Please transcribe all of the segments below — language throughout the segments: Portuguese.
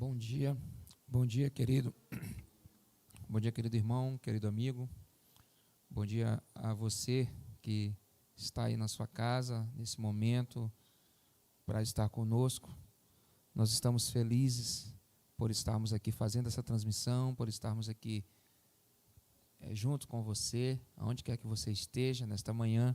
Bom dia, querido. Bom dia, querido irmão, querido amigo. Bom dia a você que está aí na sua casa, nesse momento, para estar conosco. Nós estamos felizes por estarmos aqui fazendo essa transmissão, por estarmos aqui junto com você, aonde quer que você esteja, nesta manhã,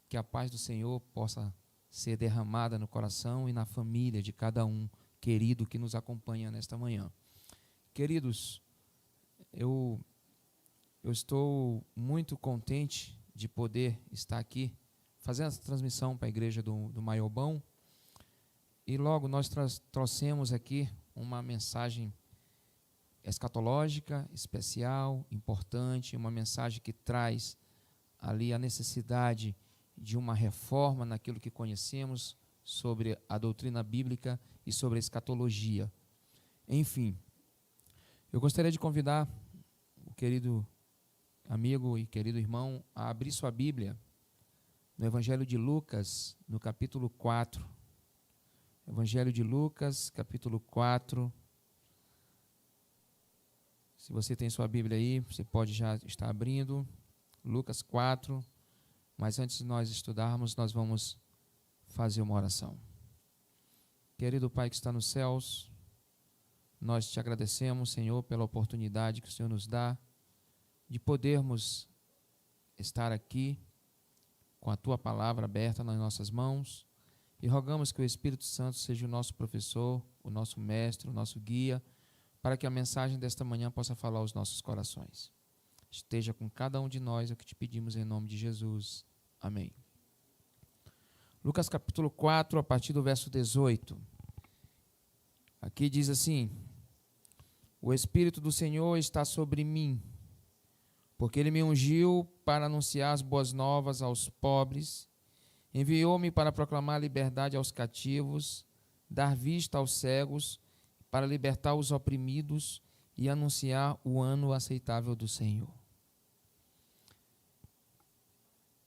que a paz do Senhor possa ser derramada no coração e na família de cada um querido que nos acompanha nesta manhã. Queridos, eu estou muito contente de poder estar aqui fazendo essa transmissão para a igreja do Maiobão, e logo nós trouxemos aqui uma mensagem escatológica, especial, importante, uma mensagem que traz ali a necessidade de uma reforma naquilo que conhecemos sobre a doutrina bíblica e sobre a escatologia. Enfim, eu gostaria de convidar o querido amigo e querido irmão a abrir sua Bíblia no Evangelho de Lucas, no capítulo 4. Evangelho de Lucas, capítulo 4. Se você tem sua Bíblia aí, você pode já estar abrindo. Lucas 4. Mas antes de nós estudarmos, nós vamos fazer uma oração. Querido Pai que está nos céus, nós te agradecemos, Senhor, pela oportunidade que o Senhor nos dá de podermos estar aqui com a Tua palavra aberta nas nossas mãos, e rogamos que o Espírito Santo seja o nosso professor, o nosso mestre, o nosso guia, para que a mensagem desta manhã possa falar aos nossos corações. Esteja com cada um de nós, é o que te pedimos em nome de Jesus. Amém. Lucas capítulo 4, a partir do verso 18. Aqui diz assim: o Espírito do Senhor está sobre mim, porque Ele me ungiu para anunciar as boas novas aos pobres, enviou-me para proclamar liberdade aos cativos, dar vista aos cegos, para libertar os oprimidos e anunciar o ano aceitável do Senhor.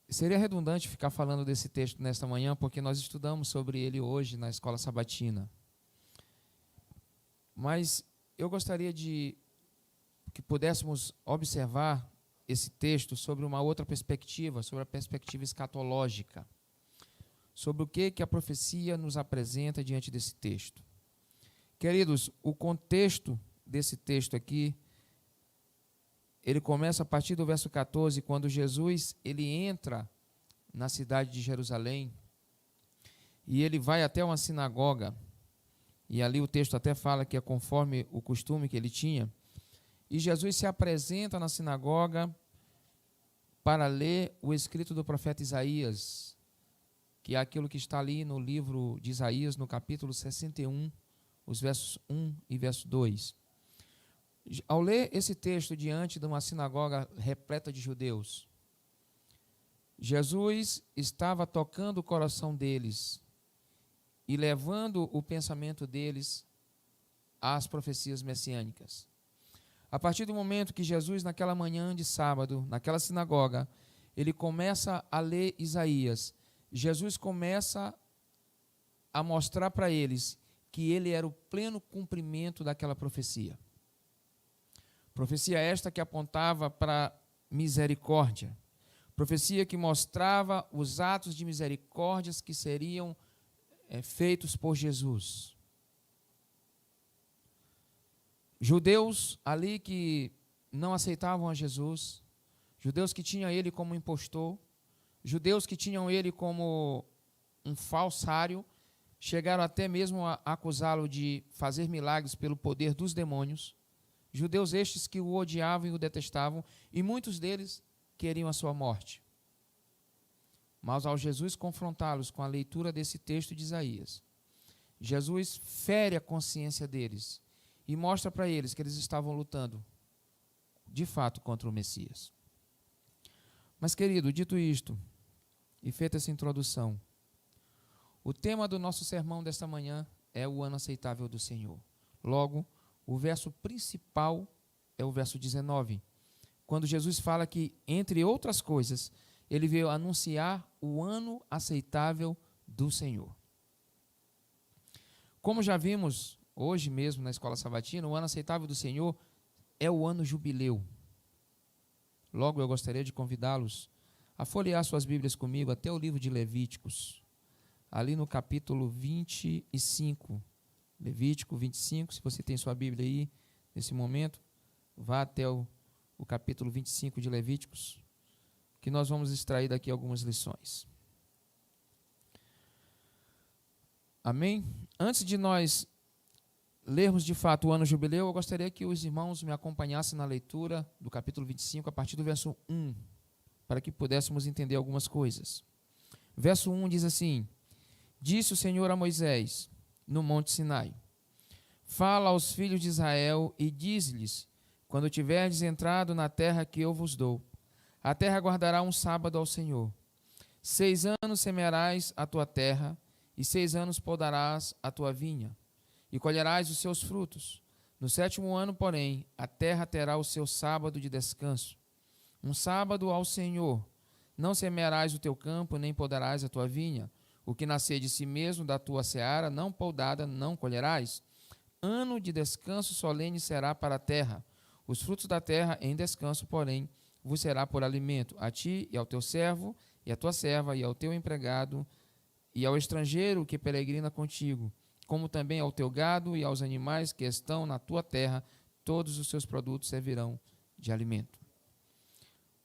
Seria redundante ficar falando desse texto nesta manhã, porque nós estudamos sobre ele hoje na escola sabatina. Mas eu gostaria de que pudéssemos observar esse texto sobre uma outra perspectiva, sobre a perspectiva escatológica, sobre o que a profecia nos apresenta diante desse texto. Queridos, o contexto desse texto aqui, ele começa a partir do verso 14, quando Jesus ele entra na cidade de Jerusalém e ele vai até uma sinagoga, e ali o texto até fala que é conforme o costume que ele tinha, e Jesus se apresenta na sinagoga para ler o escrito do profeta Isaías, que é aquilo que está ali no livro de Isaías, no capítulo 61, os versos 1 e verso 2. Ao ler esse texto diante de uma sinagoga repleta de judeus, Jesus estava tocando o coração deles e levando o pensamento deles às profecias messiânicas. A partir do momento que Jesus, naquela manhã de sábado, naquela sinagoga, ele começa a ler Isaías, Jesus começa a mostrar para eles que ele era o pleno cumprimento daquela profecia. Profecia esta que apontava para misericórdia. Profecia que mostrava os atos de misericórdias que seriam feitos por Jesus. Judeus ali que não aceitavam a Jesus, judeus que tinham ele como impostor, judeus que tinham ele como um falsário, chegaram até mesmo a acusá-lo de fazer milagres pelo poder dos demônios. Judeus estes que o odiavam e o detestavam, e muitos deles queriam a sua morte. Mas ao Jesus confrontá-los com a leitura desse texto de Isaías, Jesus fere a consciência deles e mostra para eles que eles estavam lutando, de fato, contra o Messias. Mas, querido, dito isto, e feita essa introdução, o tema do nosso sermão desta manhã é o ano aceitável do Senhor. Logo, o verso principal é o verso 19, quando Jesus fala que, entre outras coisas, ele veio anunciar o ano aceitável do Senhor. Como já vimos hoje mesmo na escola sabatina, o ano aceitável do Senhor é o ano jubileu. Logo eu gostaria de convidá-los a folhear suas Bíblias comigo até o livro de Levíticos, ali no capítulo 25. Levítico 25, se você tem sua Bíblia aí, nesse momento, vá até o capítulo 25 de Levíticos, que nós vamos extrair daqui algumas lições. Amém? Antes de nós lermos de fato o ano jubileu, eu gostaria que os irmãos me acompanhassem na leitura do capítulo 25, a partir do verso 1, para que pudéssemos entender algumas coisas. Verso 1 diz assim: Disse o Senhor a Moisés, no monte Sinai: Fala aos filhos de Israel e diz-lhes: Quando tiverdes entrado na terra que eu vos dou, a terra guardará um sábado ao Senhor. 6 anos semearás a tua terra, e 6 anos podarás a tua vinha, e colherás os seus frutos. No 7º ano, porém, a terra terá o seu sábado de descanso, um sábado ao Senhor. Não semearás o teu campo, nem podarás a tua vinha. O que nascer de si mesmo da tua seara, não podada, não colherás. Ano de descanso solene será para a terra. Os frutos da terra em descanso, porém, vos será por alimento, a ti e ao teu servo, e à tua serva, e ao teu empregado, e ao estrangeiro que peregrina contigo, como também ao teu gado e aos animais que estão na tua terra, todos os seus produtos servirão de alimento.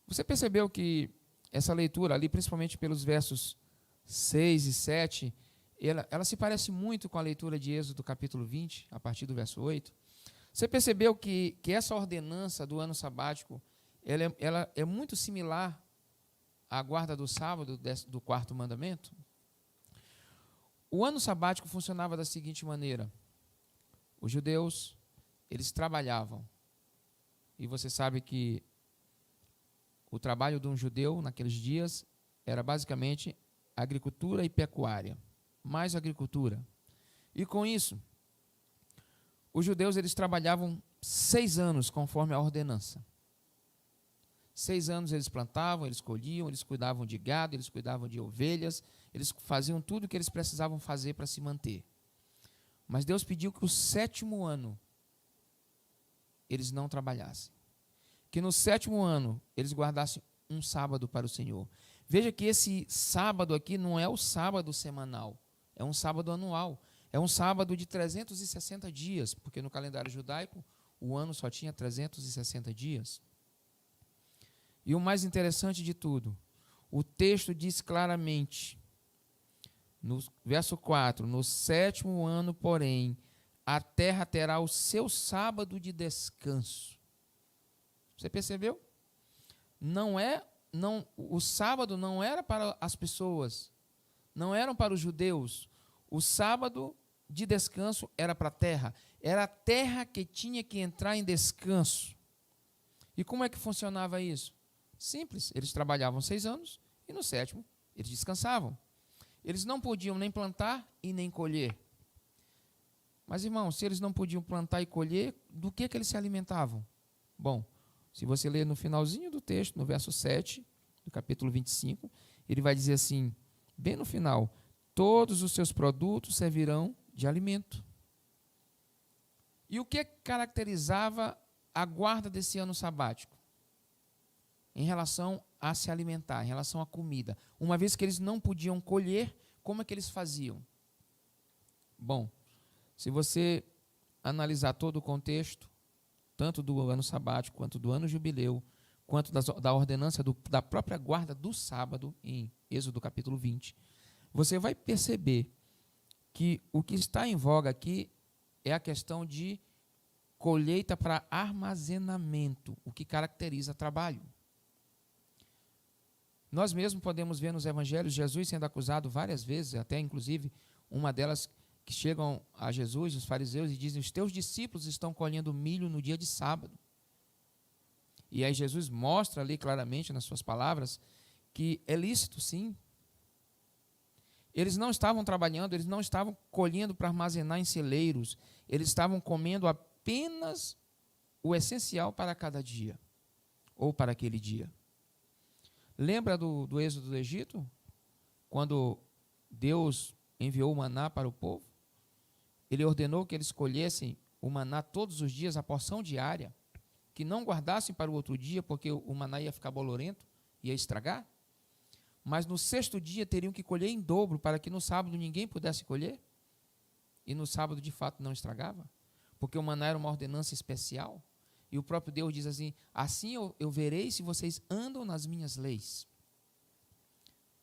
Você percebeu que essa leitura ali, principalmente pelos versos 6 e 7, ela se parece muito com a leitura de Êxodo capítulo 20, a partir do verso 8. Você percebeu que essa ordenança do ano sabático, ela é muito similar à guarda do sábado do 4º mandamento? O ano sabático funcionava da seguinte maneira: os judeus, eles trabalhavam, e você sabe que o trabalho de um judeu naqueles dias era basicamente agricultura e pecuária, mais agricultura. E com isso, os judeus eles trabalhavam 6 anos conforme a ordenança. 6 anos eles plantavam, eles colhiam, eles cuidavam de gado, eles cuidavam de ovelhas, eles faziam tudo o que eles precisavam fazer para se manter. Mas Deus pediu que o 7º ano eles não trabalhassem. Que no 7º ano eles guardassem um sábado para o Senhor. Veja que esse sábado aqui não é o sábado semanal, é um sábado anual. É um sábado de 360 dias, porque no calendário judaico o ano só tinha 360 dias. E o mais interessante de tudo, o texto diz claramente, no verso 4, no 7º ano, porém, a terra terá o seu sábado de descanso. Você percebeu? O sábado não era para as pessoas, não eram para os judeus. O sábado de descanso era para a terra. Era a terra que tinha que entrar em descanso. E como é que funcionava isso? Simples, eles trabalhavam 6 anos e no 7º eles descansavam. Eles não podiam nem plantar e nem colher. Mas, irmãos, se eles não podiam plantar e colher, do que eles se alimentavam? Bom, se você ler no finalzinho do texto, no verso 7, do capítulo 25, ele vai dizer assim, bem no final: todos os seus produtos servirão de alimento. E o que caracterizava a guarda desse ano sabático? Em relação a se alimentar, em relação à comida. Uma vez que eles não podiam colher, como é que eles faziam? Bom, se você analisar todo o contexto, tanto do ano sabático, quanto do ano jubileu, quanto da ordenança da própria guarda do sábado, em Êxodo capítulo 20, você vai perceber que o que está em voga aqui é a questão de colheita para armazenamento, o que caracteriza trabalho. Nós mesmos podemos ver nos evangelhos Jesus sendo acusado várias vezes, até inclusive uma delas que chegam a Jesus, os fariseus, e dizem: os teus discípulos estão colhendo milho no dia de sábado. E aí Jesus mostra ali claramente nas suas palavras que é lícito, sim. Eles não estavam trabalhando, eles não estavam colhendo para armazenar em celeiros, eles estavam comendo apenas o essencial para cada dia, ou para aquele dia. Lembra do êxodo do Egito? Quando Deus enviou o maná para o povo? ele ordenou que eles colhessem o maná todos os dias, a porção diária, que não guardassem para o outro dia, porque o maná ia ficar bolorento, ia estragar. Mas no sexto dia teriam que colher em dobro, para que no sábado ninguém pudesse colher. E no sábado, de fato, não estragava, porque o maná era uma ordenança especial. E o próprio Deus diz assim: assim eu verei se vocês andam nas minhas leis.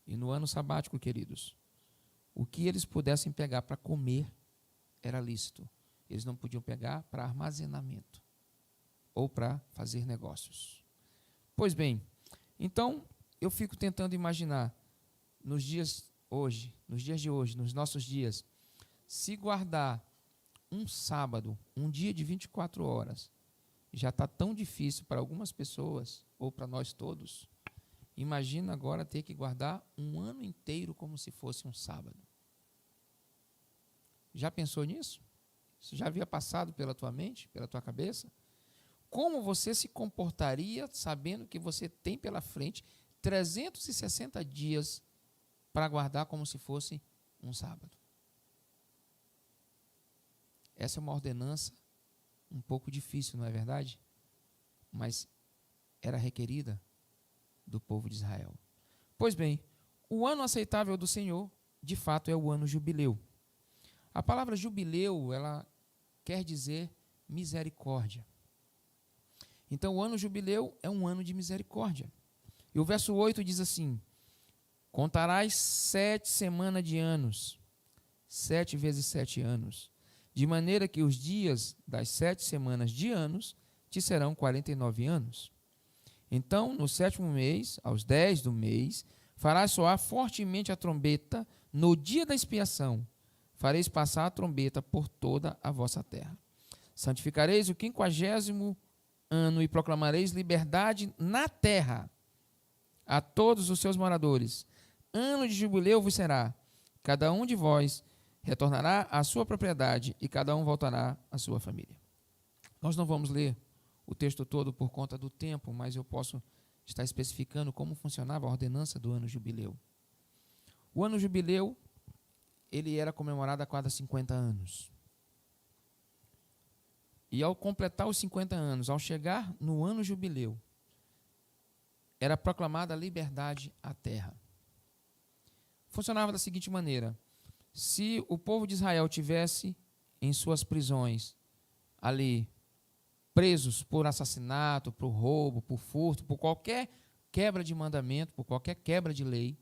E no ano sabático, queridos, o que eles pudessem pegar para comer era lícito. Eles não podiam pegar para armazenamento ou para fazer negócios. Pois bem, então eu fico tentando imaginar nos dias de hoje, nos nossos dias, se guardar um sábado, um dia de 24 horas, já está tão difícil para algumas pessoas, ou para nós todos. Imagina agora ter que guardar um ano inteiro como se fosse um sábado. Já pensou nisso? Isso já havia passado pela tua mente, pela tua cabeça? Como você se comportaria sabendo que você tem pela frente 360 dias para guardar como se fosse um sábado? Essa é uma ordenança um pouco difícil, não é verdade? Mas era requerida do povo de Israel. Pois bem, o ano aceitável do Senhor, de fato, é o ano jubileu. A palavra jubileu, ela quer dizer misericórdia. Então, o ano jubileu é um ano de misericórdia. E o verso 8 diz assim: contarás 7 semanas de anos, 7 vezes 7 anos, de maneira que os dias das 7 semanas de anos te serão 49 anos. Então, no 7º mês, aos 10 do mês, farás soar fortemente a trombeta no dia da expiação. Fareis passar a trombeta por toda a vossa terra. Santificareis o 50º ano e proclamareis liberdade na terra a todos os seus moradores. Ano de jubileu vos será. Cada um de vós retornará à sua propriedade e cada um voltará à sua família. Nós não vamos ler o texto todo por conta do tempo, mas eu posso estar especificando como funcionava a ordenança do ano jubileu. O ano jubileu, ele era comemorado a cada 50 anos. E ao completar os 50 anos, ao chegar no ano jubileu, era proclamada a liberdade à terra. Funcionava da seguinte maneira: se o povo de Israel tivesse em suas prisões ali presos por assassinato, por roubo, por furto, por qualquer quebra de mandamento, por qualquer quebra de lei,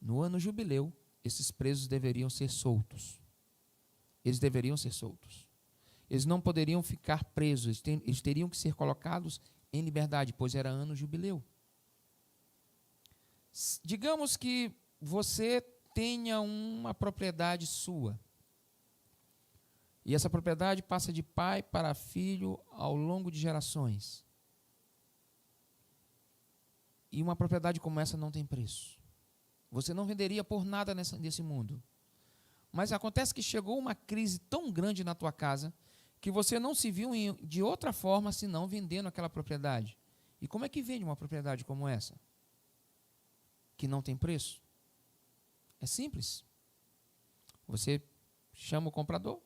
no ano jubileu, esses presos deveriam ser soltos. Eles deveriam ser soltos. Eles não poderiam ficar presos, eles teriam que ser colocados em liberdade, pois era ano jubileu. Digamos que você tenha uma propriedade sua. E essa propriedade passa de pai para filho ao longo de gerações. E uma propriedade como essa não tem preço. Você não venderia por nada nesse mundo. Mas acontece que chegou uma crise tão grande na tua casa que você não se viu de outra forma senão vendendo aquela propriedade. E como é que vende uma propriedade como essa? Que não tem preço? É simples. Você chama o comprador,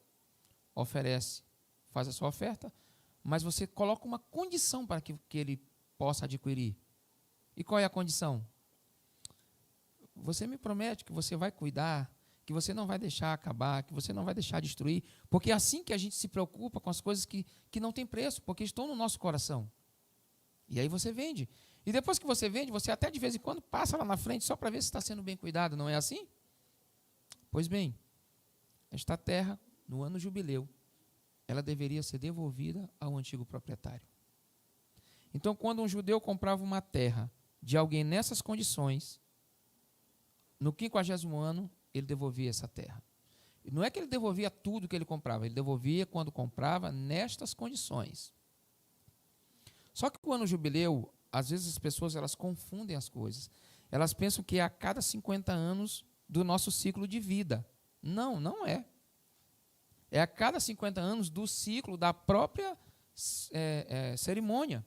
oferece, faz a sua oferta, mas você coloca uma condição para que ele possa adquirir. E qual é a condição? Você me promete que você vai cuidar, que você não vai deixar acabar, que você não vai deixar destruir, porque é assim que a gente se preocupa com as coisas que não têm preço, porque estão no nosso coração. E aí você vende. E depois que você vende, você até de vez em quando passa lá na frente só para ver se está sendo bem cuidado, não é assim? Pois bem, esta terra, no ano jubileu, ela deveria ser devolvida ao antigo proprietário. Então, quando um judeu comprava uma terra de alguém nessas condições, no 50º ano, ele devolvia essa terra. E não é que ele devolvia tudo que ele comprava, ele devolvia quando comprava nestas condições. Só que o ano jubileu, às vezes as pessoas elas confundem as coisas. Elas pensam que é a cada 50 anos do nosso ciclo de vida. Não, não é. É a cada 50 anos do ciclo da própria cerimônia.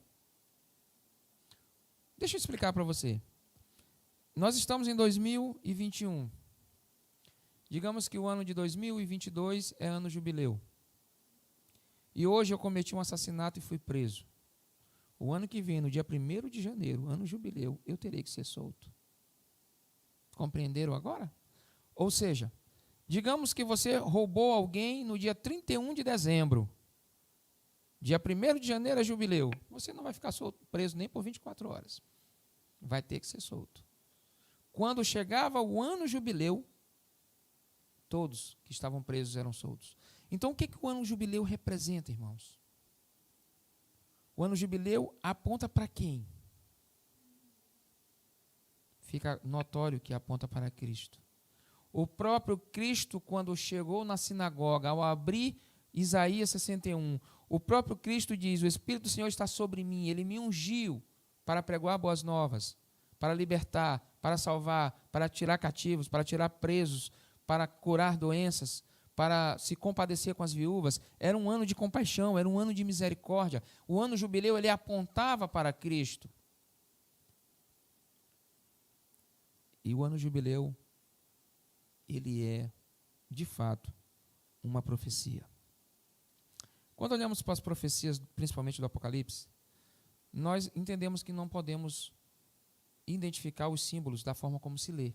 Deixa eu explicar para você. Nós estamos em 2021. Digamos que o ano de 2022 é ano jubileu. E hoje eu cometi um assassinato e fui preso. O ano que vem, no dia 1º de janeiro, ano jubileu, eu terei que ser solto. Compreenderam agora? Ou seja, digamos que você roubou alguém no dia 31 de dezembro. Dia 1º de janeiro é jubileu. Você não vai ficar preso nem por 24 horas. Vai ter que ser solto. Quando chegava o ano jubileu, todos que estavam presos eram soltos. Então, o que o ano jubileu representa, irmãos? O ano jubileu aponta para quem? Fica notório que aponta para Cristo. O próprio Cristo, quando chegou na sinagoga, ao abrir Isaías 61, o próprio Cristo diz: o Espírito do Senhor está sobre mim, ele me ungiu para pregoar boas novas, para libertar, para salvar, para tirar cativos, para tirar presos, para curar doenças, para se compadecer com as viúvas. Era um ano de compaixão, era um ano de misericórdia. O ano jubileu, ele apontava para Cristo. E o ano jubileu, ele é, de fato, uma profecia. Quando olhamos para as profecias, principalmente do Apocalipse, nós entendemos que não podemos identificar os símbolos da forma como se lê.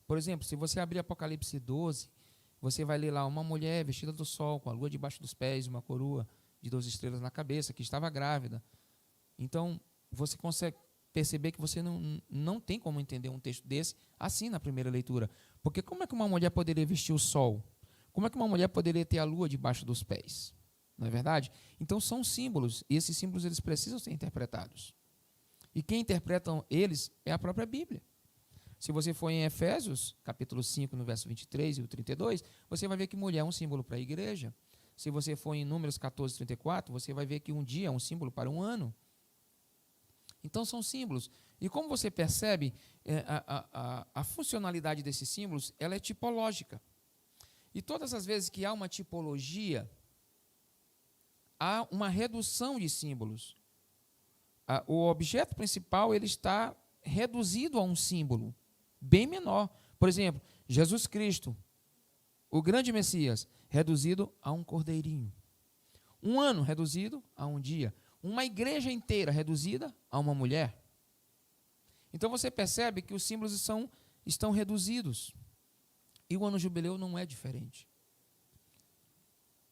Por exemplo, se você abrir Apocalipse 12, você vai ler lá uma mulher vestida do sol, com a lua debaixo dos pés, uma coroa de 12 estrelas na cabeça, que estava grávida. Então, você consegue perceber que você não tem como entender um texto desse assim na primeira leitura. Porque como é que uma mulher poderia vestir o sol? Como é que uma mulher poderia ter a lua debaixo dos pés? Não é verdade? Então são símbolos, e esses símbolos eles precisam ser interpretados. E quem interpreta eles é a própria Bíblia. Se você for em Efésios, capítulo 5, no verso 23 e o 32, você vai ver que mulher é um símbolo para a igreja. Se você for em Números 14, 34, você vai ver que um dia é um símbolo para um ano. Então são símbolos. E como você percebe, a funcionalidade desses símbolos, ela é tipológica. E todas as vezes que há uma tipologia, há uma redução de símbolos. O objeto principal ele está reduzido a um símbolo bem menor. Por exemplo, Jesus Cristo, o grande Messias, reduzido a um cordeirinho. Um ano reduzido a um dia. Uma igreja inteira reduzida a uma mulher. Então você percebe que os símbolos estão reduzidos. E o ano jubileu não é diferente.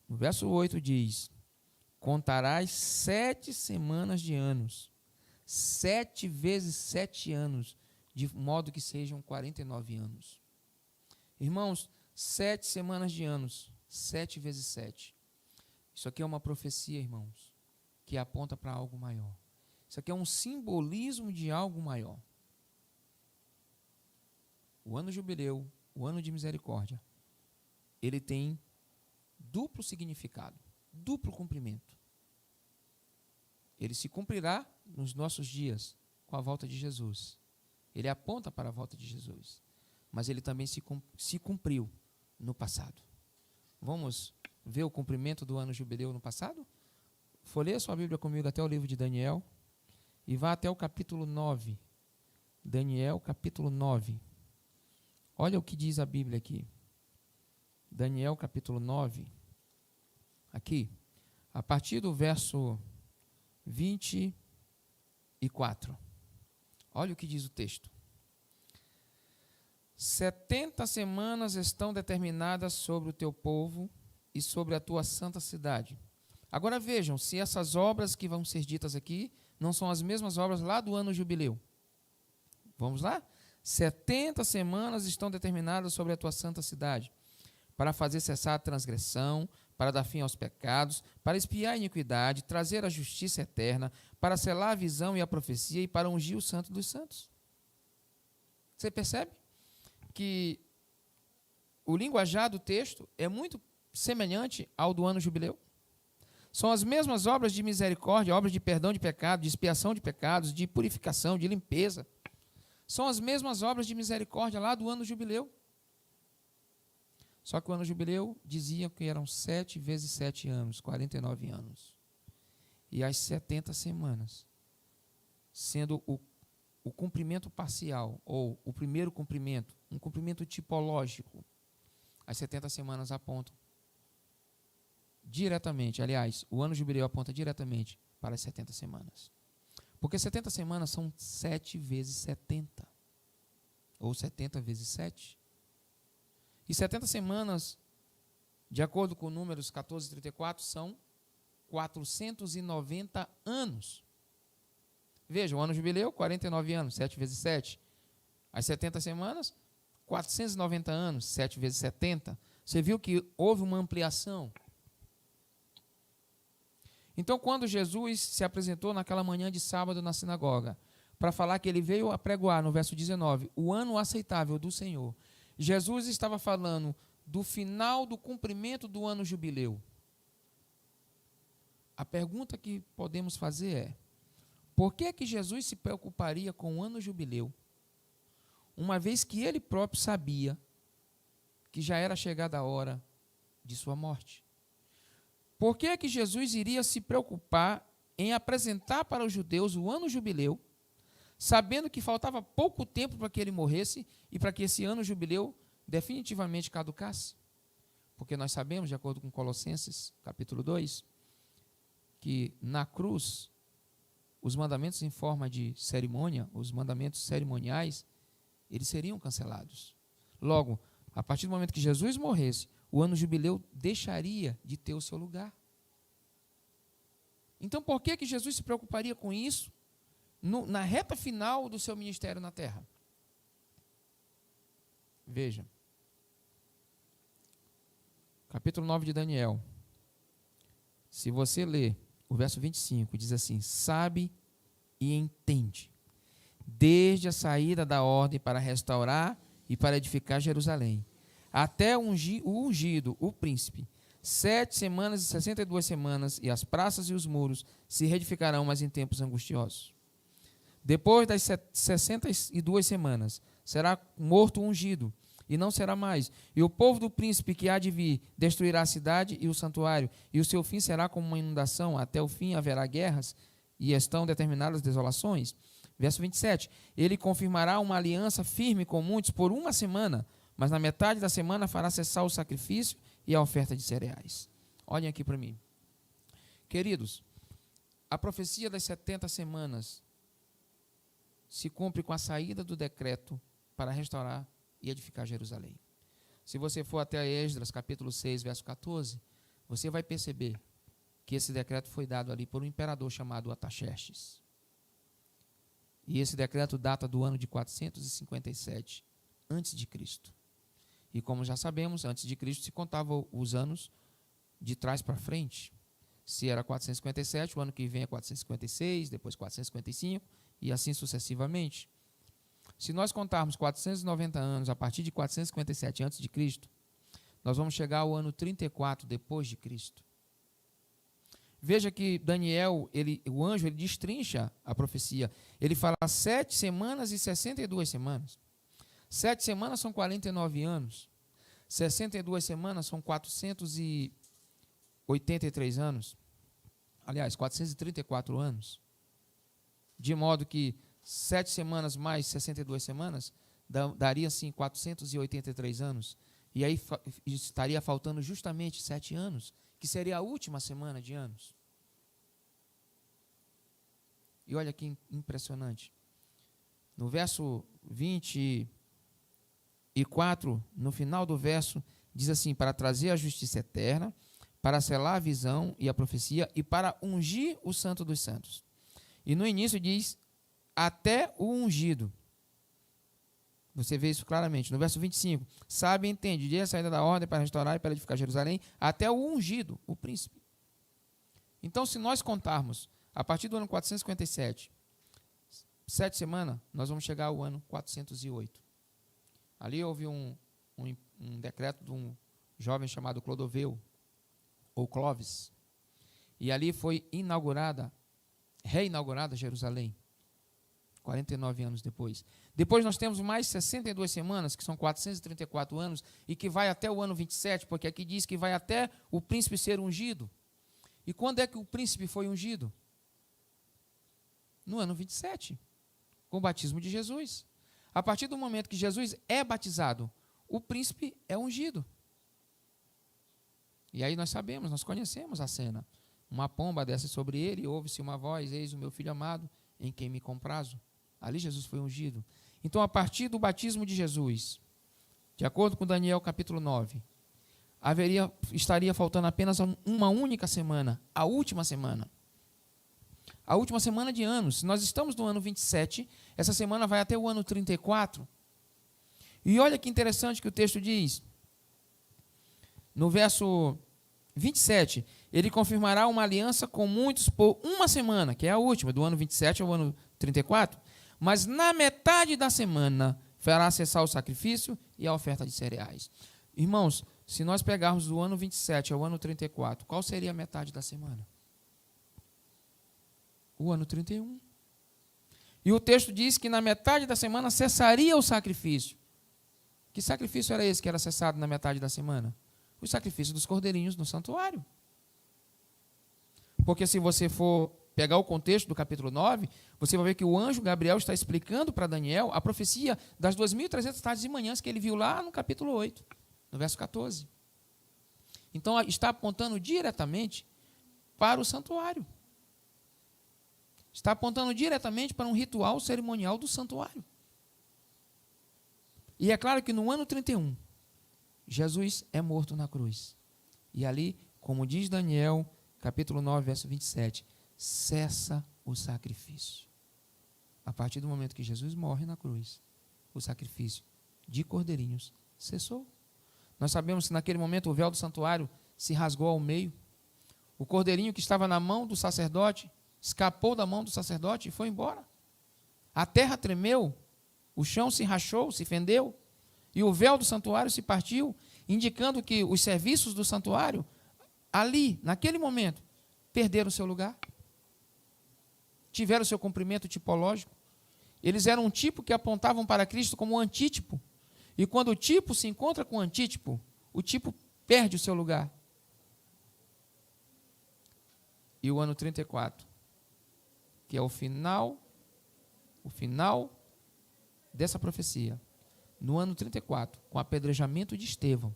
No verso 8 diz: contarás 7 semanas de anos, 7 vezes 7 anos, de modo que sejam 49 anos. Irmãos, 7 semanas de anos, 7 vezes 7. Isso aqui é uma profecia, irmãos, que aponta para algo maior. Isso aqui é um simbolismo de algo maior. O ano jubileu, o ano de misericórdia, ele tem duplo significado, duplo cumprimento. Ele se cumprirá nos nossos dias com a volta de Jesus. Ele aponta para a volta de Jesus. Mas ele também se cumpriu no passado. Vamos ver o cumprimento do ano jubileu no passado? Folheia sua Bíblia comigo até o livro de Daniel e vá até o capítulo 9. Daniel, capítulo 9. Olha o que diz a Bíblia aqui. Daniel, capítulo 9. Aqui, a partir do verso 24. Olha o que diz o texto. 70 semanas estão determinadas sobre o teu povo e sobre a tua santa cidade. Agora vejam se essas obras que vão ser ditas aqui não são as mesmas obras lá do ano jubileu. Vamos lá? 70 semanas estão determinadas sobre a tua santa cidade, para fazer cessar a transgressão, para dar fim aos pecados, para expiar a iniquidade, trazer a justiça eterna, para selar a visão e a profecia e para ungir o santo dos santos. Você percebe que o linguajar do texto é muito semelhante ao do ano jubileu? São as mesmas obras de misericórdia, obras de perdão de pecado, de expiação de pecados, de purificação, de limpeza. São as mesmas obras de misericórdia lá do ano jubileu. Só que o ano jubileu dizia que eram 7 vezes 7 anos, 49 anos. E as 70 semanas, sendo o cumprimento parcial, ou o primeiro cumprimento, um cumprimento tipológico. As 70 semanas apontam diretamente, aliás, o ano jubileu aponta diretamente para as 70 semanas. Porque 70 semanas são 7 vezes 70, ou 70 vezes 7. E 70 semanas, de acordo com Números 14 e 34, são 490 anos. Veja, o ano jubileu, 49 anos, 7 vezes 7. As 70 semanas, 490 anos, 7 vezes 70. Você viu que houve uma ampliação. Então, quando Jesus se apresentou naquela manhã de sábado na sinagoga, para falar que ele veio a pregoar, no verso 19, o ano aceitável do Senhor, Jesus estava falando do final do cumprimento do ano jubileu. A pergunta que podemos fazer é: por que que Jesus se preocuparia com o ano jubileu, uma vez que ele próprio sabia que já era chegada a hora de sua morte? Por que que Jesus iria se preocupar em apresentar para os judeus o ano jubileu, sabendo que faltava pouco tempo para que ele morresse e para que esse ano jubileu definitivamente caducasse? Porque nós sabemos, de acordo com Colossenses, capítulo 2, que na cruz, os mandamentos em forma de cerimônia, os mandamentos cerimoniais, eles seriam cancelados. Logo, a partir do momento que Jesus morresse, o ano jubileu deixaria de ter o seu lugar. Então, por que que Jesus se preocuparia com isso na reta final do seu ministério na terra? Veja, capítulo 9 de Daniel. Se você ler o verso 25, diz assim: sabe e entende, desde a saída da ordem para restaurar e para edificar Jerusalém, até o ungido, o príncipe, 7 semanas e 62 semanas, e as praças e os muros se reedificarão, mas em tempos angustiosos. Depois das 62 semanas, será morto o ungido, e não será mais. E o povo do príncipe que há de vir destruirá a cidade e o santuário, e o seu fim será como uma inundação. Até o fim haverá guerras, e estão determinadas desolações. Verso 27, ele confirmará uma aliança firme com muitos por 1 semana, mas na metade da semana fará cessar o sacrifício e a oferta de cereais. Olhem aqui para mim. Queridos, a profecia das 70 semanas se cumpre com a saída do decreto para restaurar e edificar Jerusalém. Se você for até Esdras, capítulo 6, verso 14, você vai perceber que esse decreto foi dado ali por um imperador chamado Ataxerxes. E esse decreto data do ano de 457 a.C. E como já sabemos, antes de Cristo se contavam os anos de trás para frente. Se era 457, o ano que vem é 456, depois 455, e assim sucessivamente. Se nós contarmos 490 anos a partir de 457 a.C., nós vamos chegar ao ano 34 depois de Cristo. Veja que Daniel, o anjo, ele destrincha a profecia. Ele fala 7 semanas e 62 semanas. 7 semanas são 49 anos. 62 semanas são 483 anos. Aliás, 434 anos. De modo que 7 semanas mais 62 semanas daria, assim, 483 anos. E aí estaria faltando justamente 7 anos, que seria a última semana de anos. E olha que impressionante. No verso 24, no final do verso, diz assim: para trazer a justiça eterna, para selar a visão e a profecia, e para ungir o santo dos santos. E no início diz, até o ungido. Você vê isso claramente. No verso 25, sabe e entende, desde a saída da ordem para restaurar e para edificar Jerusalém, até o ungido, o príncipe. Então, se nós contarmos, a partir do ano 457, 7 semanas, nós vamos chegar ao ano 408. Ali houve um decreto de um jovem chamado Clodoveu, ou Clovis, e ali foi reinaugurada Jerusalém, 49 anos depois. Depois nós temos mais 62 semanas, que são 434 anos, e que vai até o ano 27, porque aqui diz que vai até o príncipe ser ungido. E quando é que o príncipe foi ungido? No ano 27, com o batismo de Jesus. A partir do momento que Jesus é batizado, o príncipe é ungido. E aí nós sabemos, nós conhecemos a cena. Uma pomba desce sobre ele e ouve-se uma voz: eis o meu filho amado, em quem me comprazo. Ali Jesus foi ungido. Então, a partir do batismo de Jesus, de acordo com Daniel capítulo 9, estaria faltando apenas uma única semana, a última semana. A última semana de anos. Nós estamos no ano 27, essa semana vai até o ano 34. E olha que interessante que o texto diz, no verso 27, ele confirmará uma aliança com muitos por uma semana, que é a última, do ano 27 ao ano 34, mas na metade da semana fará cessar o sacrifício e a oferta de cereais. Irmãos, se nós pegarmos do ano 27 ao ano 34, qual seria a metade da semana? O ano 31. E o texto diz que na metade da semana cessaria o sacrifício. Que sacrifício era esse que era cessado na metade da semana? O sacrifício dos cordeirinhos no santuário. Porque se você for pegar o contexto do capítulo 9, você vai ver que o anjo Gabriel está explicando para Daniel a profecia das 2.300 tardes e manhãs que ele viu lá no capítulo 8, no verso 14. Então, está apontando diretamente para o santuário. Está apontando diretamente para um ritual cerimonial do santuário. E é claro que no ano 31, Jesus é morto na cruz. E ali, como diz Daniel, capítulo 9, verso 27, cessa o sacrifício. A partir do momento que Jesus morre na cruz, o sacrifício de cordeirinhos cessou. Nós sabemos que naquele momento o véu do santuário se rasgou ao meio. O cordeirinho que estava na mão do sacerdote escapou da mão do sacerdote e foi embora. A terra tremeu, o chão se rachou, se fendeu, e o véu do santuário se partiu, indicando que os serviços do santuário, ali, naquele momento, perderam seu lugar. Tiveram seu cumprimento tipológico. Eles eram um tipo que apontavam para Cristo como um antítipo. E quando o tipo se encontra com o antítipo, o tipo perde o seu lugar. E o ano 34, que é o final dessa profecia, no ano 34, com o apedrejamento de Estevão,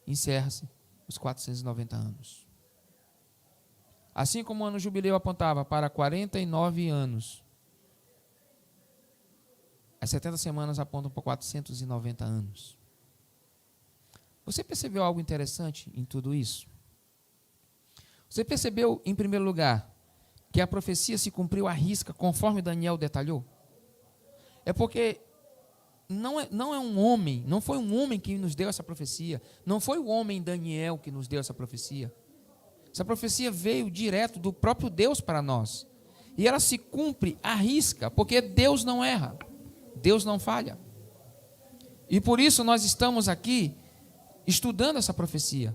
encerra-se os 490 anos. Assim como o ano jubileu apontava para 49 anos, as 70 semanas apontam para 490 anos. Você percebeu algo interessante em tudo isso? Você percebeu, em primeiro lugar, que a profecia se cumpriu à risca, conforme Daniel detalhou? É porque não é um homem, não foi um homem que nos deu essa profecia, não foi o homem Daniel que nos deu essa profecia. Essa profecia veio direto do próprio Deus para nós. E ela se cumpre à risca, porque Deus não erra, Deus não falha. E por isso nós estamos aqui estudando essa profecia.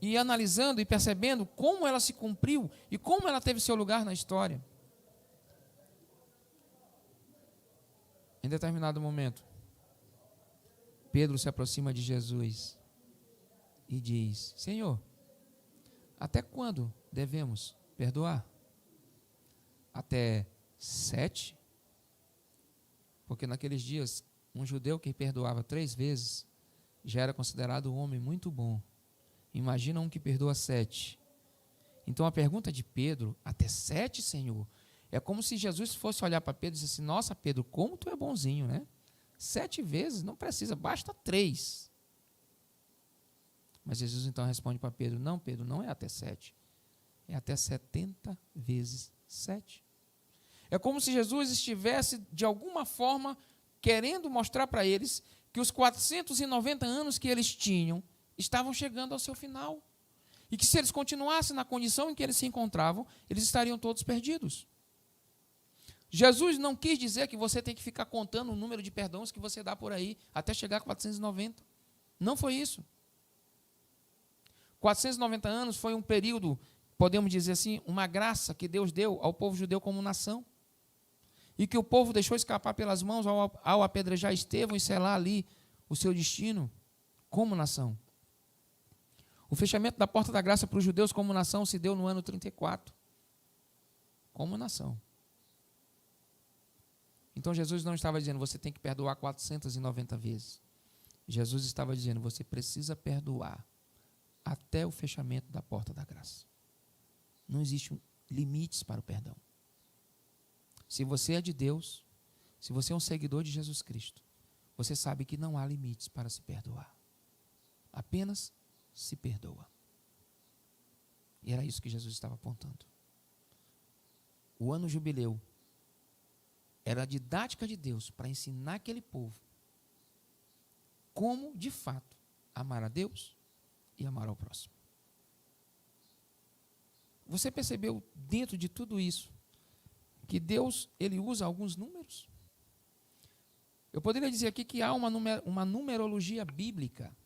E analisando e percebendo como ela se cumpriu e como ela teve seu lugar na história. Em determinado momento, Pedro se aproxima de Jesus e diz: Senhor, até quando devemos perdoar? Até 7? Porque naqueles dias, um judeu que perdoava 3 vezes já era considerado um homem muito bom. Imagina um que perdoa 7. Então a pergunta de Pedro, até 7, Senhor? É como se Jesus fosse olhar para Pedro e dissesse: nossa, Pedro, como tu é bonzinho, né? 7 vezes, não precisa, basta 3. Mas Jesus então responde para Pedro: não, Pedro, não é até 7. É até 70 vezes 7. É como se Jesus estivesse, de alguma forma, querendo mostrar para eles que os 490 anos que eles tinham estavam chegando ao seu final. E que se eles continuassem na condição em que eles se encontravam, eles estariam todos perdidos. Jesus não quis dizer que você tem que ficar contando o número de perdões que você dá por aí, até chegar a 490. Não foi isso. 490 anos foi um período, podemos dizer assim, uma graça que Deus deu ao povo judeu como nação. E que o povo deixou escapar pelas mãos ao apedrejar Estevão e selar ali o seu destino como nação. O fechamento da porta da graça para os judeus como nação se deu no ano 34. Como nação. Então Jesus não estava dizendo: você tem que perdoar 490 vezes. Jesus estava dizendo, você precisa perdoar até o fechamento da porta da graça. Não existem limites para o perdão. Se você é de Deus, se você é um seguidor de Jesus Cristo, você sabe que não há limites para se perdoar. Apenas se perdoa. E era isso que Jesus estava apontando. O ano jubileu era a didática de Deus para ensinar aquele povo como, de fato, amar a Deus e amar ao próximo. Você percebeu dentro de tudo isso que Deus, ele usa alguns números? Eu poderia dizer aqui que há uma numerologia bíblica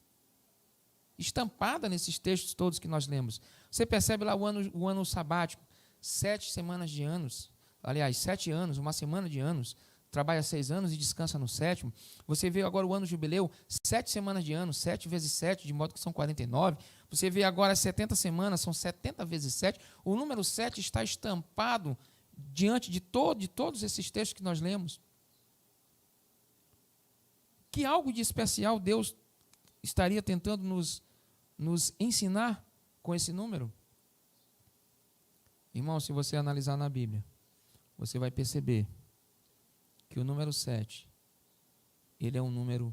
estampada nesses textos todos que nós lemos. Você percebe lá o ano sabático, 7 semanas de anos, aliás, 7 anos, uma semana de anos, trabalha 6 anos e descansa no 7º. Você vê agora o ano jubileu, 7 semanas de anos, 7 vezes 7, de modo que são 49. Você vê agora as 70 semanas, são 70 vezes 7. O número 7 está estampado diante de todos esses textos que nós lemos. Que algo de especial Deus estaria tentando nos ensinar com esse número? Irmão, se você analisar na Bíblia, você vai perceber que o número 7, ele é um número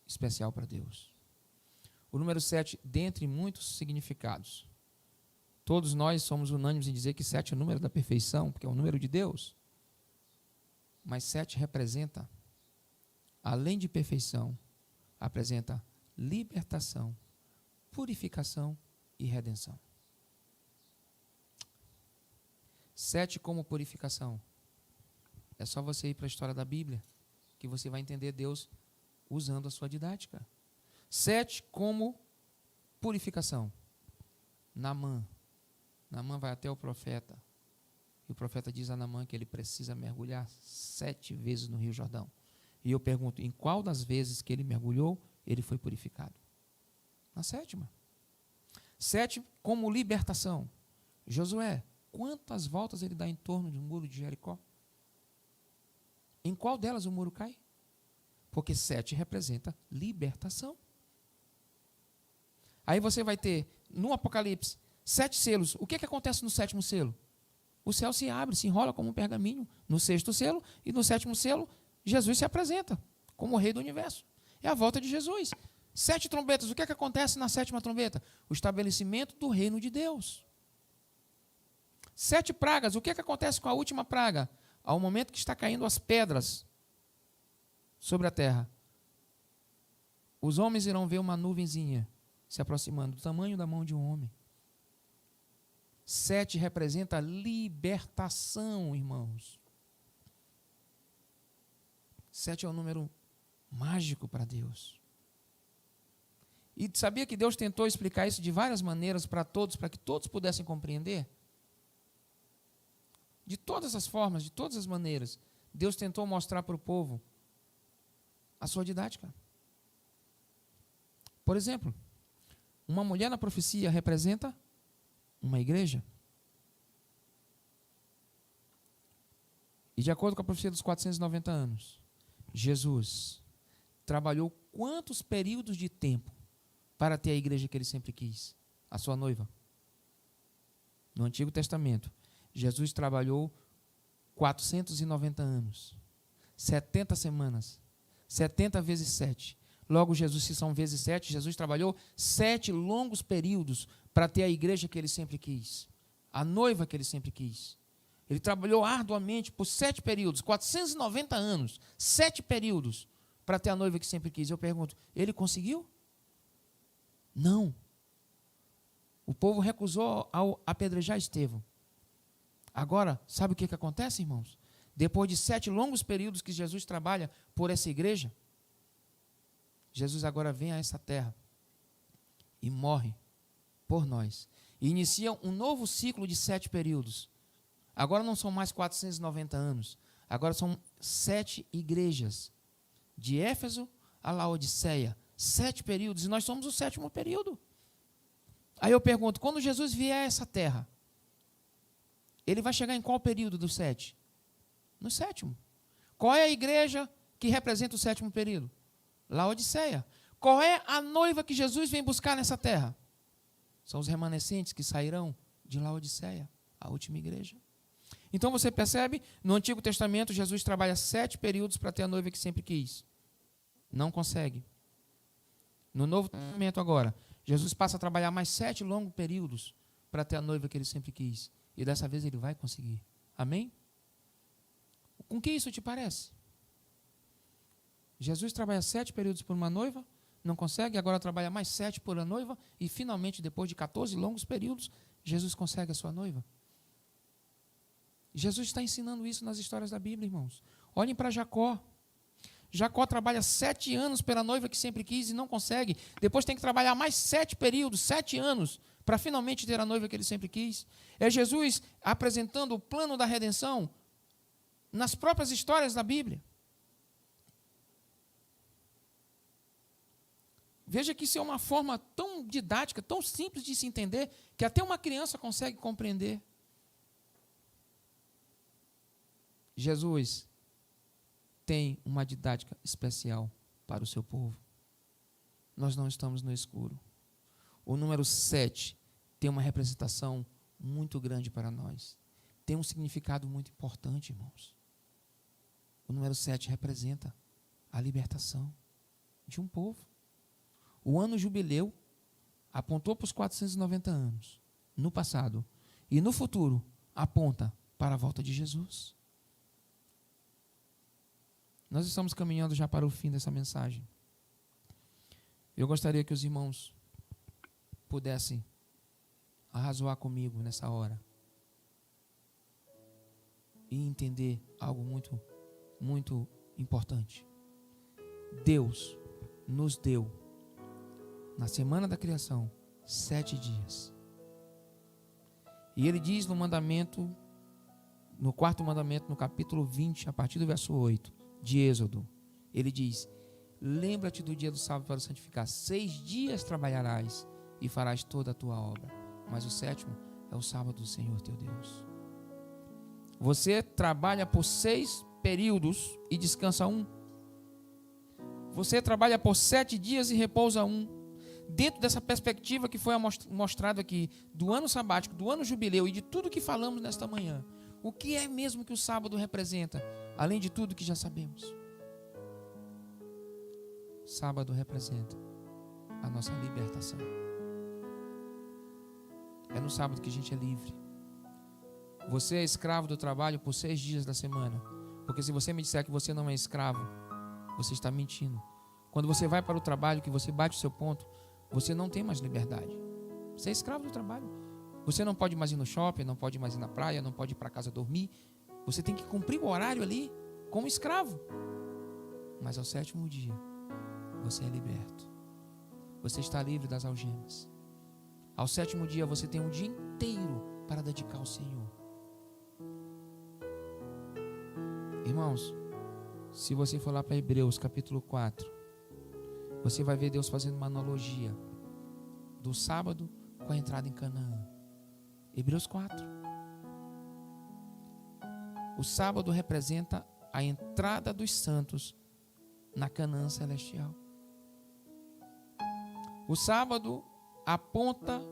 especial para Deus. O número 7, dentre muitos significados, todos nós somos unânimes em dizer que 7 é o número da perfeição, porque é o número de Deus. Mas 7 representa, além de perfeição, apresenta libertação, purificação e redenção. 7 como purificação. É só você ir para a história da Bíblia que você vai entender Deus usando a sua didática. 7 como purificação. Naamã vai até o profeta. E o profeta diz a Naamã que ele precisa mergulhar 7 vezes no Rio Jordão. E eu pergunto, em qual das vezes que ele mergulhou, ele foi purificado? Na 7ª. 7 como libertação. Josué, quantas voltas ele dá em torno do muro de Jericó? Em qual delas o muro cai? Porque 7 representa libertação. Aí você vai ter, no Apocalipse, 7 selos. O que acontece no 7º selo? O céu se abre, se enrola como um pergaminho. No 6º selo e no 7º selo, Jesus se apresenta como o rei do universo. É a volta de Jesus. 7 trombetas. O que acontece na 7ª trombeta? O estabelecimento do reino de Deus. 7 pragas. O que acontece com a última praga? Ao momento que está caindo as pedras sobre a terra, os homens irão ver uma nuvenzinha se aproximando do tamanho da mão de um homem. 7 representa libertação, irmãos. 7 é um número mágico para Deus. E sabia que Deus tentou explicar isso de várias maneiras para todos, para que todos pudessem compreender? De todas as formas, de todas as maneiras, Deus tentou mostrar para o povo a sua didática. Por exemplo, uma mulher na profecia representa uma igreja. E de acordo com a profecia dos 490 anos, Jesus trabalhou quantos períodos de tempo para ter a igreja que ele sempre quis? A sua noiva. No Antigo Testamento, Jesus trabalhou 490 anos, 70 semanas, 70 vezes 7. Logo, Jesus, se são vezes 7, Jesus trabalhou 7 longos períodos para ter a igreja que ele sempre quis, a noiva que ele sempre quis. Ele trabalhou arduamente por 7 períodos, 490 anos, 7 períodos para ter a noiva que sempre quis. Eu pergunto, ele conseguiu? Não. O povo recusou ao apedrejar Estevão. Agora, sabe o que acontece, irmãos? Depois de 7 longos períodos que Jesus trabalha por essa igreja, Jesus agora vem a essa terra e morre por nós. E inicia um novo ciclo de 7 períodos. Agora não são mais 490 anos. Agora são 7 igrejas. De Éfeso a Laodiceia. 7 períodos. E nós somos o 7º período. Aí eu pergunto, quando Jesus vier a essa terra, ele vai chegar em qual período dos 7? No 7º. Qual é a igreja que representa o 7º período? Laodiceia. Qual é a noiva que Jesus vem buscar nessa terra? São os remanescentes que sairão de Laodiceia, a última igreja. Então você percebe, no Antigo Testamento, Jesus trabalha 7 períodos para ter a noiva que sempre quis. Não consegue. No Novo Testamento agora, Jesus passa a trabalhar mais 7 longos períodos para ter a noiva que ele sempre quis. E dessa vez ele vai conseguir. Amém? Com que isso te parece? Jesus trabalha 7 períodos por uma noiva, não consegue, agora trabalha mais 7 por uma noiva, e finalmente, depois de 14 longos períodos, Jesus consegue a sua noiva. Jesus está ensinando isso nas histórias da Bíblia, irmãos. Olhem para Jacó. Jacó trabalha 7 anos pela noiva que sempre quis e não consegue. Depois tem que trabalhar mais 7 períodos, 7 anos, para finalmente ter a noiva que ele sempre quis. É Jesus apresentando o plano da redenção nas próprias histórias da Bíblia. Veja que isso é uma forma tão didática, tão simples de se entender, que até uma criança consegue compreender. Jesus tem uma didática especial para o seu povo. Nós não estamos no escuro. O número 7 tem uma representação muito grande para nós. Tem um significado muito importante, irmãos. O número 7 representa a libertação de um povo. O ano jubileu apontou para os 490 anos, no passado. E no futuro, aponta para a volta de Jesus. Nós estamos caminhando já para o fim dessa mensagem. Eu gostaria que os irmãos pudessem arrazoar comigo nessa hora e entender algo muito, muito importante. Deus nos deu, na semana da criação, 7 dias. E ele diz no mandamento, no 4º mandamento, no capítulo 20, a partir do verso 8, de Êxodo, ele diz: lembra-te do dia do sábado para o santificar. 6 dias trabalharás e farás toda a tua obra, mas o 7º é o sábado do Senhor teu Deus. Você trabalha por 6 períodos e descansa 1. Você trabalha por 7 dias e repousa 1. Dentro dessa perspectiva que foi mostrado aqui, do ano sabático, do ano jubileu e de tudo que falamos nesta manhã, o que é mesmo que o sábado representa, além de tudo que já sabemos? Sábado representa a nossa libertação. É no sábado que a gente é livre. Você é escravo do trabalho por 6 dias da semana, porque se você me disser que você não é escravo, você está mentindo. Quando você vai para o trabalho, que você bate o seu ponto, você não tem mais liberdade. Você é escravo do trabalho. Você não pode mais ir no shopping, não pode mais ir na praia, não pode ir para casa dormir. Você tem que cumprir o horário ali como escravo. Mas ao 7º dia, você é liberto. Você está livre das algemas. Ao 7º dia, você tem um dia inteiro para dedicar ao Senhor. Irmãos, se você for lá para Hebreus capítulo 4, você vai ver Deus fazendo uma analogia do sábado com a entrada em Canaã. Hebreus 4. O sábado representa a entrada dos santos na Canaã celestial. O sábado aponta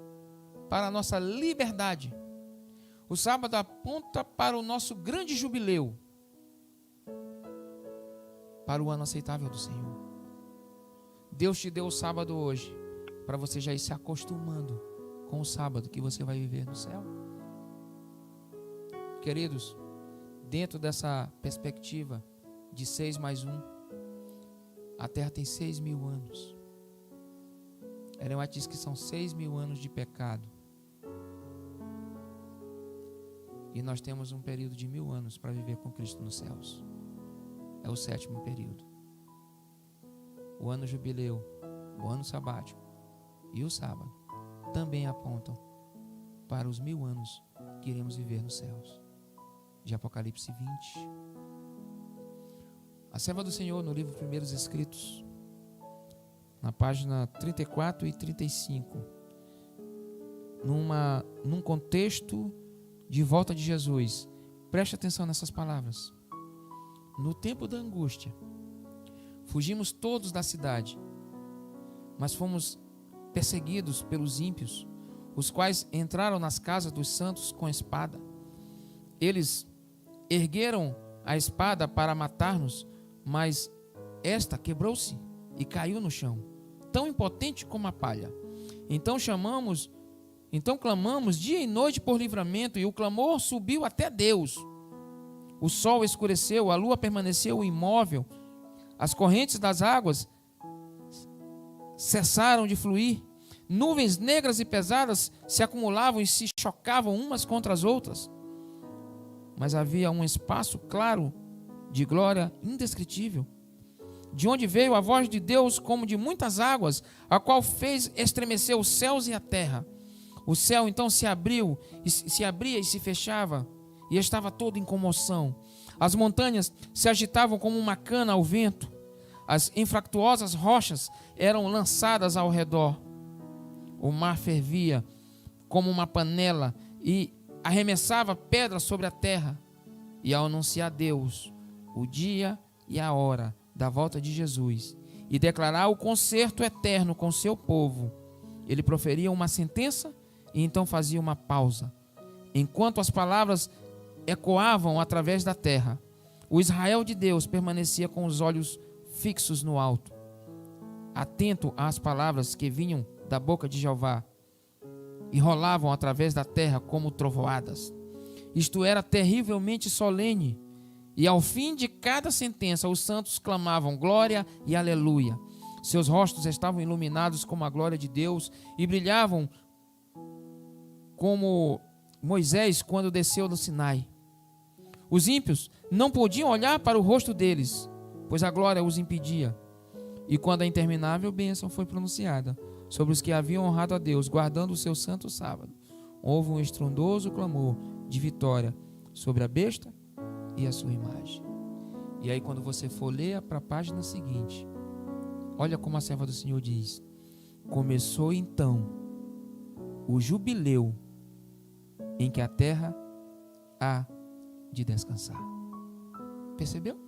para a nossa liberdade. O sábado aponta para o nosso grande jubileu, para o ano aceitável do Senhor. Deus te deu o sábado hoje para você já ir se acostumando com o sábado que você vai viver no céu. Queridos, dentro dessa perspectiva de 6 mais 1, a terra tem 6.000 anos. Ellen White diz que são 6.000 anos de pecado. E nós temos um período de 1.000 anos para viver com Cristo nos céus. É o 7º período. O ano jubileu, o ano sabático e o sábado também apontam para os 1.000 anos que iremos viver nos céus. De Apocalipse 20. A serva do Senhor, no livro Primeiros Escritos, na página 34 e 35, num contexto de volta de Jesus, preste atenção nessas palavras. No tempo da angústia, Fugimos todos da cidade, mas fomos perseguidos pelos ímpios, os quais entraram nas casas dos santos com espada. Eles ergueram a espada para matar-nos, mas esta quebrou-se e caiu no chão, tão impotente como a palha. Então clamamos dia e noite por livramento, e o clamor subiu até Deus. O sol escureceu, a lua permaneceu imóvel, as correntes das águas cessaram de fluir, nuvens negras e pesadas se acumulavam e se chocavam umas contra as outras. Mas havia um espaço claro de glória indescritível, de onde veio a voz de Deus como de muitas águas, a qual fez estremecer os céus e a terra. O céu então se abria e se fechava, e estava todo em comoção. As montanhas se agitavam como uma cana ao vento. As infractuosas rochas eram lançadas ao redor. O mar fervia como uma panela e arremessava pedras sobre a terra. E ao anunciar Deus o dia e a hora da volta de Jesus e declarar o concerto eterno com seu povo, ele proferia uma sentença e então fazia uma pausa. Enquanto as palavras ecoavam através da terra, o Israel de Deus permanecia com os olhos fixos no alto, atento às palavras que vinham da boca de Jeová e rolavam através da terra como trovoadas. Isto era terrivelmente solene, e ao fim de cada sentença os santos clamavam glória e aleluia. Seus rostos estavam iluminados como a glória de Deus e brilhavam como Moisés quando desceu do Sinai. Os ímpios não podiam olhar para o rosto deles, pois a glória os impedia. E quando a interminável bênção foi pronunciada sobre os que haviam honrado a Deus, guardando o seu santo sábado, houve um estrondoso clamor de vitória sobre a besta e a sua imagem. E aí, quando você for ler para a página seguinte, olha como a serva do Senhor diz: começou então o jubileu em que a terra há de descansar. Percebeu?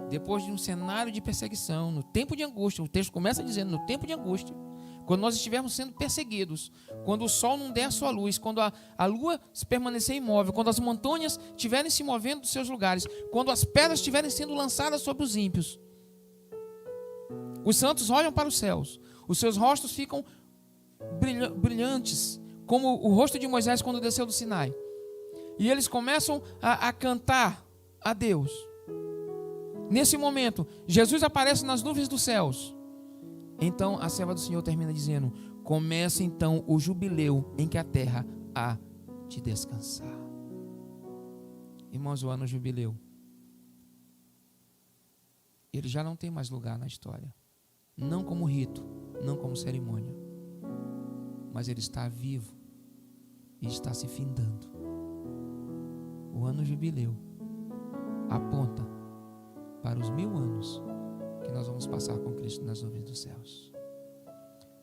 Depois de um cenário de perseguição, no tempo de angústia, o texto começa dizendo: no tempo de angústia, quando nós estivermos sendo perseguidos, quando o sol não der a sua luz, quando a lua se permanecer imóvel, quando as montanhas estiverem se movendo dos seus lugares, quando as pedras estiverem sendo lançadas sobre os ímpios, os santos olham para os céus, os seus rostos ficam brilhantes, como o rosto de Moisés quando desceu do Sinai, e eles começam a cantar a Deus. Nesse momento, Jesus aparece nas nuvens dos céus. Então a serva do Senhor termina dizendo: começa então o jubileu em que a terra há de descansar. Irmãos, o ano jubileu, ele já não tem mais lugar na história, não como rito, não como cerimônia, mas ele está vivo e está se findando. O ano jubileu aponta para os 1000 anos que nós vamos passar com Cristo nas nuvens dos céus.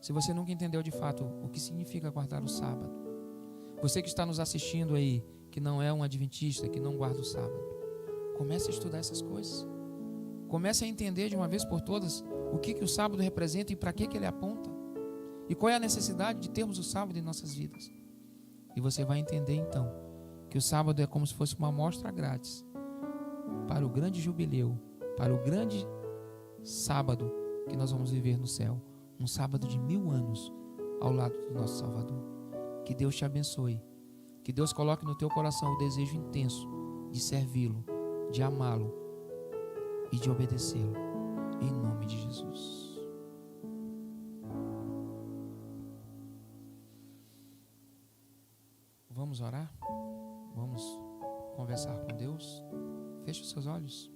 Se você nunca entendeu de fato o que significa guardar o sábado, você que está nos assistindo aí, que não é um adventista, que não guarda o sábado, comece a estudar essas coisas. Comece a entender de uma vez por todas o que o sábado representa e para que ele aponta. E qual é a necessidade de termos o sábado em nossas vidas. E você vai entender então que o sábado é como se fosse uma amostra grátis para o grande jubileu, para o grande sábado que nós vamos viver no céu. Um sábado de 1000 anos ao lado do nosso Salvador. Que Deus te abençoe. Que Deus coloque no teu coração o desejo intenso de servi-lo, de amá-lo e de obedecê-lo. Em nome de Jesus. Vamos orar? Vamos conversar com Deus? Feche os seus olhos.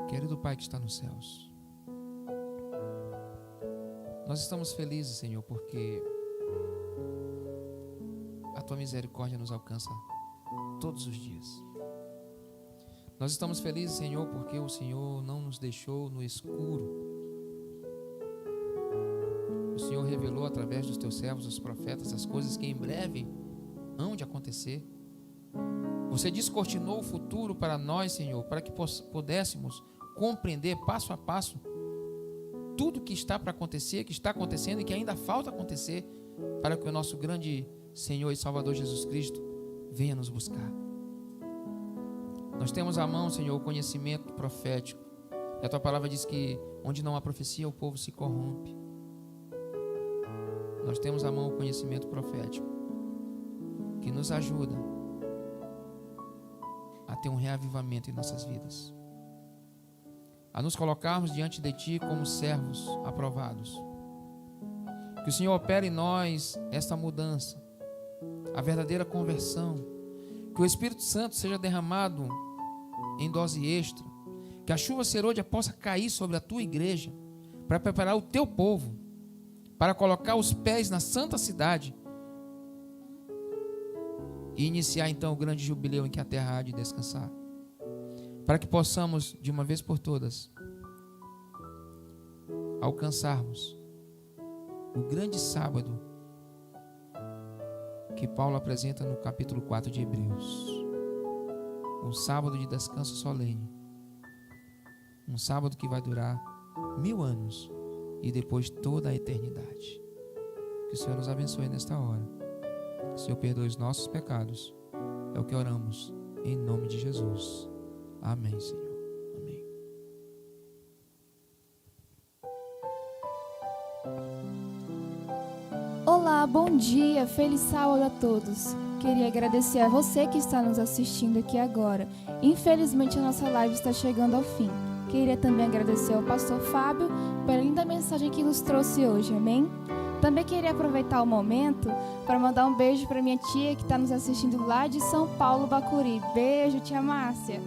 Querido Pai que está nos céus, nós estamos felizes, Senhor, porque a Tua misericórdia nos alcança todos os dias. Nós estamos felizes, Senhor, porque o Senhor não nos deixou no escuro. O Senhor revelou através dos Teus servos, os profetas, as coisas que em breve hão de acontecer. Você descortinou o futuro para nós, Senhor, para que pudéssemos compreender passo a passo tudo que está para acontecer, que está acontecendo e que ainda falta acontecer, para que o nosso grande Senhor e Salvador Jesus Cristo venha nos buscar. Nós temos à mão, Senhor, o conhecimento profético. E a Tua palavra diz que onde não há profecia, o povo se corrompe. Nós temos à mão o conhecimento profético, que nos ajuda a ter um reavivamento em nossas vidas, a nos colocarmos diante de Ti como servos aprovados. Que o Senhor opere em nós esta mudança, a verdadeira conversão. Que o Espírito Santo seja derramado em dose extra. Que a chuva serôdia possa cair sobre a Tua igreja, para preparar o Teu povo, para colocar os pés na santa cidade e iniciar então o grande jubileu em que a terra há de descansar. Para que possamos, de uma vez por todas, alcançarmos o grande sábado que Paulo apresenta no capítulo 4 de Hebreus. Um sábado de descanso solene. Um sábado que vai durar 1000 anos e depois toda a eternidade. Que o Senhor nos abençoe nesta hora. Que o Senhor perdoe os nossos pecados. É o que oramos em nome de Jesus. Amém, Senhor. Amém. Olá, bom dia, feliz sábado a todos. Queria agradecer a você que está nos assistindo aqui agora. Infelizmente a nossa live está chegando ao fim. Queria também agradecer ao pastor Fábio pela linda mensagem que nos trouxe hoje, amém? Também queria aproveitar o momento para mandar um beijo para minha tia que está nos assistindo lá de São Paulo, Bacuri. Beijo, tia Márcia.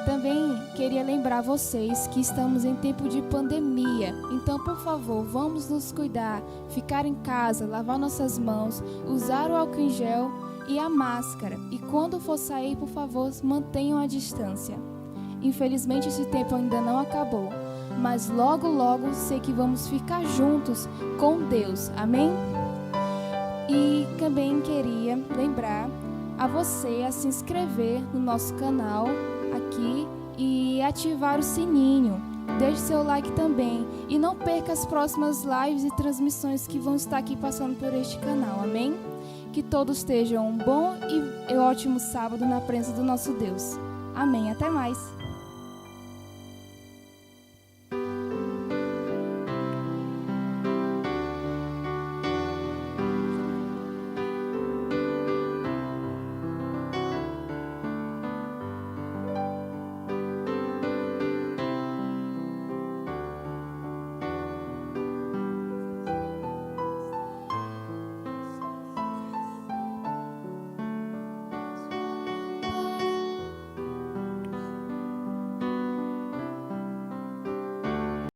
Também queria lembrar vocês que estamos em tempo de pandemia, então, por favor, vamos nos cuidar, ficar em casa, lavar nossas mãos, usar o álcool em gel e a máscara. E quando for sair, por favor, mantenham a distância. Infelizmente, esse tempo ainda não acabou, mas logo, logo sei que vamos ficar juntos com Deus, amém? E também queria lembrar a você a se inscrever no nosso canal aqui e ativar o sininho. Deixe seu like também e não perca as próximas lives e transmissões que vão estar aqui passando por este canal, amém? Que todos tenham um bom e ótimo sábado na presença do nosso Deus. Amém, até mais!